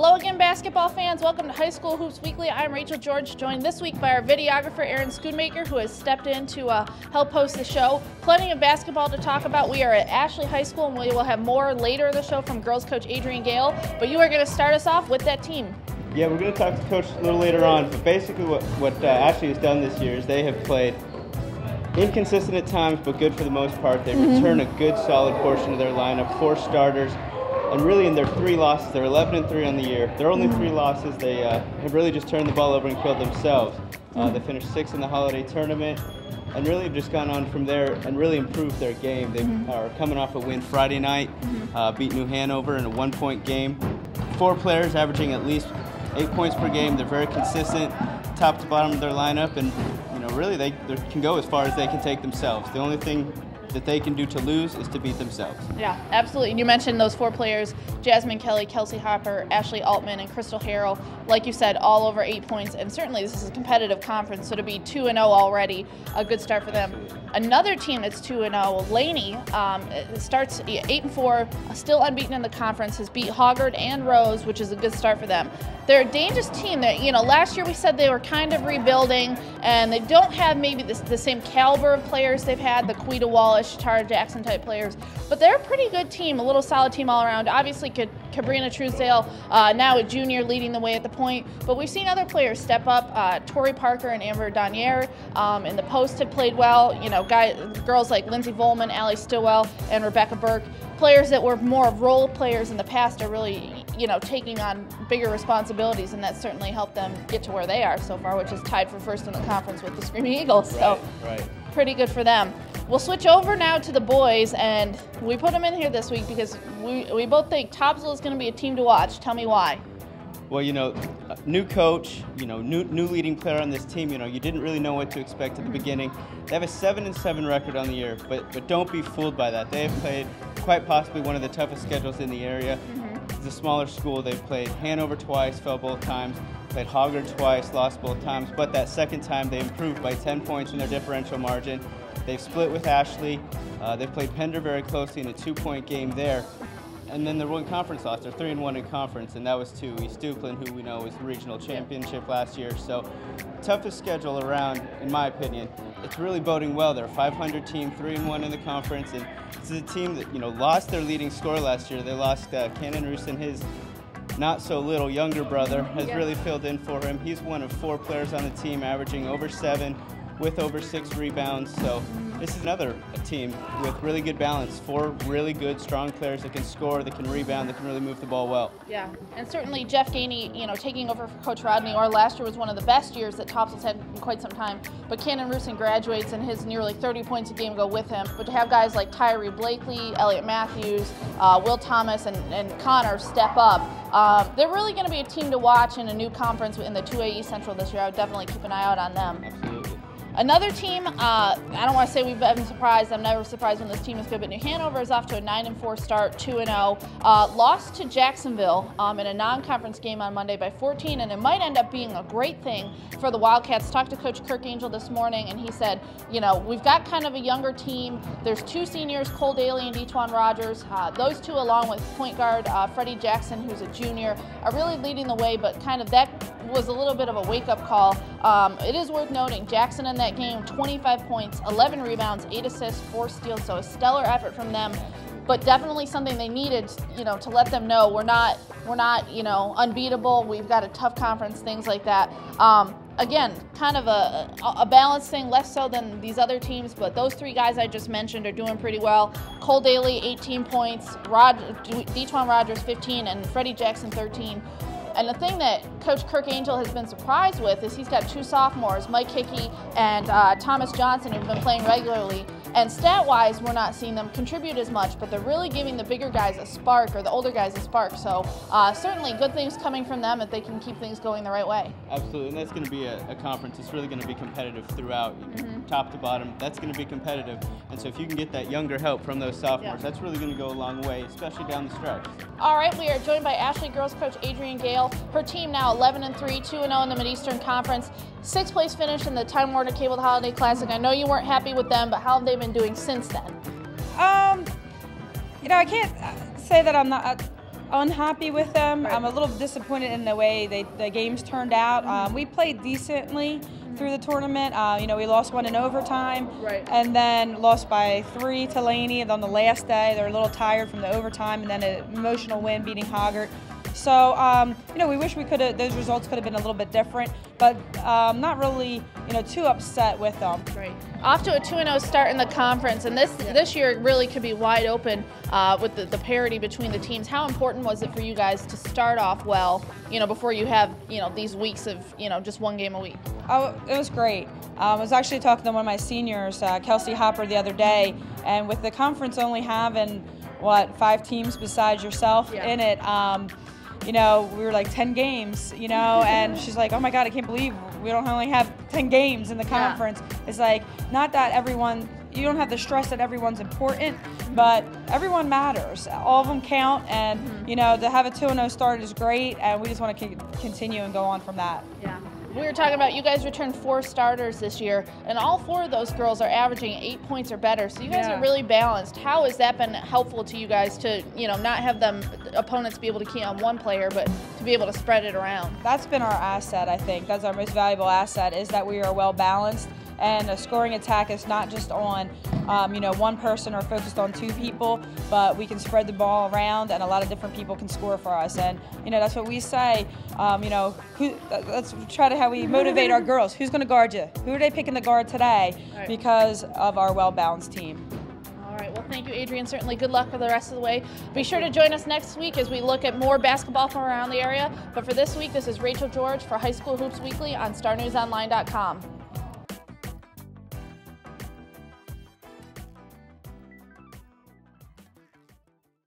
Hello again, basketball fans. Welcome to High School Hoops Weekly. I'm Rachel George, joined this week by our videographer, Aaron Schoonmaker, who has stepped in to help host the show. Plenty of basketball to talk about. We are at Ashley High School, and we will have more later in the show from girls coach Adrian Gale. But you are going to start us off with that team. Yeah, we're going to talk to Coach a little later on. But basically what Ashley has done this year is they have played inconsistent at times, but good for the most part. They return a good, solid portion of their lineup, 4 starters. And really in their 3 losses, they're 11-3 on the year. Their only 3 losses, they have really just turned the ball over and killed themselves. They finished 6th in the holiday tournament and really have just gone on from there and really improved their game. They are coming off a win Friday night, beat New Hanover in a 1-point game. 4 players averaging at least 8 points per game. They're very consistent, top to bottom of their lineup, and really they can go as far as they can take themselves. The only thing that they can do to lose is to beat themselves. Yeah, absolutely. And you mentioned those 4 players, Jasmine Kelly, Kelsey Hopper, Ashley Altman, and Crystal Harrell. Like you said, all over 8 points. And certainly this is a competitive conference, so to be 2-0 already, a good start for them. Another team that's 2-0, Laney, starts 8-4, still unbeaten in the conference, has beat Hoggard and Rose, which is a good start for them. They're a dangerous team that, last year we said they were kind of rebuilding, and they don't have maybe the same caliber of players they've had, the Quita Wallace, Tara Jackson type players, but they're a pretty good team, a little solid team all around. Obviously, Cabrina Truesdale, now a junior, leading the way at the point, but we've seen other players step up. Tori Parker and Amber Donier in the post have played well. Girls like Lindsay Volman, Allie Stillwell, and Rebecca Burke, players that were more role players in the past, are really taking on bigger responsibilities, and that certainly helped them get to where they are so far, which is tied for first in the conference with the Screaming Eagles. Right. Pretty good for them. We'll switch over now to the boys, and we put them in here this week because we both think Topsville is going to be a team to watch. Tell me why. Well, new coach, new leading player on this team, you didn't really know what to expect at the beginning. They have a 7-7 record on the year, but don't be fooled by that. They have played quite possibly one of the toughest schedules in the area. It's a smaller school. They've played Hanover twice, fell both times, played Hoggard twice, lost both times, but that second time they improved by 10 points in their differential margin. They've split with Ashley. They've played Pender very closely in a 2-point game there. And then their one conference loss, they're 3-1 in conference, and that was to East Dukeland, who we know was the regional championship last year. So toughest schedule around, in my opinion. It's really boding well. They're a 500 team, 3-1 in the conference, and this is a team that lost their leading scorer last year. They lost Cannon Roos, and his not so little younger brother has really filled in for him. He's one of 4 players on the team, averaging over 7 with over 6 rebounds. So this is another team with really good balance. 4 really good, strong players that can score, that can rebound, that can really move the ball well. Yeah, and certainly Jeff Gainey, taking over for Coach Rodney, or last year was one of the best years that Topsville's had in quite some time. But Cannon Roosin graduates, and his nearly 30 points a game go with him. But to have guys like Tyree Blakely, Elliot Matthews, Will Thomas, and Connor step up, they're really going to be a team to watch in a new conference in the 2A East Central this year. I would definitely keep an eye out on them. Absolutely. Another team, I don't want to say we've been surprised. I'm never surprised when this team is good, but New Hanover is off to a 9-4 start, 2-0. Lost to Jacksonville in a non-conference game on Monday by 14, and it might end up being a great thing for the Wildcats. Talked to Coach Kirk Angel this morning, and he said, we've got kind of a younger team. There's 2 seniors, Cole Daly and Detuan Rogers. Those 2, along with point guard Freddie Jackson, who's a junior, are really leading the way, but kind of that was a little bit of a wake-up call. It is worth noting, Jackson in that game, 25 points, 11 rebounds, 8 assists, 4 steals, so a stellar effort from them, but definitely something they needed, to let them know we're not, unbeatable. We've got a tough conference, things like that. Again, kind of a balanced thing, less so than these other teams, but those 3 guys I just mentioned are doing pretty well. Cole Daly, 18 points, Detuan Rogers, 15, and Freddie Jackson, 13. And the thing that Coach Kirk Angel has been surprised with is he's got 2 sophomores, Mike Hickey and Thomas Johnson, who've been playing regularly. And stat-wise, we're not seeing them contribute as much, but they're really giving the bigger guys a spark, or the older guys a spark. So certainly good things coming from them if they can keep things going the right way. Absolutely, and that's going to be a conference that's really going to be competitive throughout, top to bottom. That's going to be competitive. And so if you can get that younger help from those sophomores, that's really going to go a long way, especially down the stretch. All right, we are joined by Ashley girls coach Adrian Gale. Her team now 11-3, 2-0 in the Mid-Eastern Conference. 6th place finish in the Time Warner Cable Holiday Classic. I know you weren't happy with them, but how have they been doing since then? I can't say that I'm not unhappy with them. Right. I'm a little disappointed in the way the games turned out. We played decently through the tournament. You know, we lost one in overtime, Right. and then lost by 3 to Laney. And on the last day, they were a little tired from the overtime, and then an emotional win beating Hoggart. So, you know, we wish those results could have been a little bit different, but not really, you know, too upset with them. Right. Off to a 2-0 start in the conference, and this year really could be wide open with the parity between the teams. How important was it for you guys to start off well, you know, before you have, you know, these weeks of, you know, just one game a week? Oh, it was great. I was actually talking to one of my seniors, Kelsey Hopper, the other day, and with the conference only having, 5 teams besides yourself in it, you know, we were like 10 games, you know, and she's like, oh my God, I can't believe we don't only have 10 games in the conference. It's like, not that you don't have the stress that everyone's important, but everyone matters. All of them count, and, you know, to have a 2-0 start is great, and we just want to continue and go on from that. Yeah. We were talking about you guys returned 4 starters this year, and all 4 of those girls are averaging 8 points or better. So you guys are really balanced. How has that been helpful to you guys to, you know, not have opponents be able to key on one player, but to be able to spread it around? That's been our asset, I think. That's our most valuable asset, is that we are well balanced, and a scoring attack is not just on, you know, one person or focused on 2 people, but we can spread the ball around, and a lot of different people can score for us. And, you know, that's what we say. You know, let's try to how we motivate our girls. Who's going to guard you? Who are they picking to guard today? Right. Because of our well-balanced team. All right, well, thank you, Adrian. Certainly good luck for the rest of the way. Be sure to join us next week as we look at more basketball from around the area. But for this week, this is Rachel George for High School Hoops Weekly on StarNewsOnline.com.